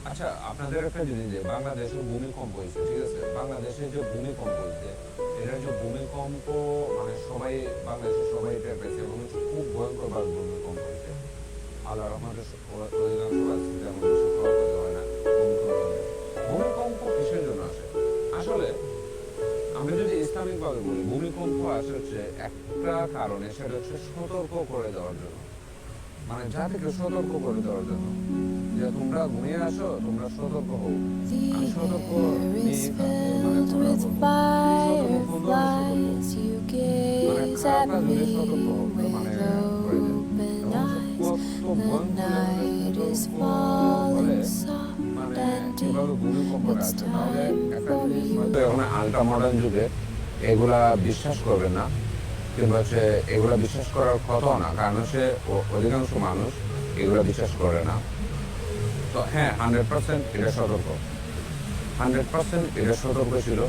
আচ্ছা, আপনাদের একটা জিনিস যে বাংলাদেশে ভূমিকম্প হয়েছে, ঠিক আছে? বাংলাদেশে যে ভূমিকম্প হয়েছে, এটা যে ভূমিকম্প মানে সবাই বাংলাদেশের সবাই টের পেয়েছে এবং হচ্ছে খুব ভয়ঙ্কর ভাবে ভূমিকম্প হয়েছে। আল্লাহ রহমতে অধিকাংশ আছে তেমন বেশি ক্ষয়ক্ষতি হয় না ভূমিকম্প হলে। ভূমিকম্প কিসের জন্য আসে? আসলে আমি যদি ইসলামিক ভাবে বলি, ভূমিকম্প আসে হচ্ছে একটা কারণে, সেটা হচ্ছে সতর্ক করে দেওয়ার জন্য। মানে জাতিকে সতর্ক করে দেওয়ার জন্য যে তোমরা ঘুমিয়ে আসো, তোমরা সতর্ক হও। The আমি সতর্ক air is মানে filled তোমরা with বলবো সতর্ক কোন ধরনের সতর্ক, fireflies. You মানে gaze খারাপ at কাজ me হলে সতর্ক মানে with করে দেন open এবং হচ্ছে eyes. কত The ভয়ঙ্কর লেভেলের night is সতর্ক হলে falling soft মানে and কিভাবে deep. ভূমিকম্পটা It's আসে। তাহলে time একটা for জিনিস you. হয়তো এখন আল্ট্রা মডার্ন যুগে এগুলা বিশ্বাস করবে না, কিংবা হচ্ছে এগুলা বিশ্বাস করার কথাও না, কারণ হচ্ছে অধিকাংশ মানুষ এগুলা বিশ্বাস করে না। তো হ্যাঁ, 100% এটা সতর্ক, 100% এটা সতর্ক ছিল।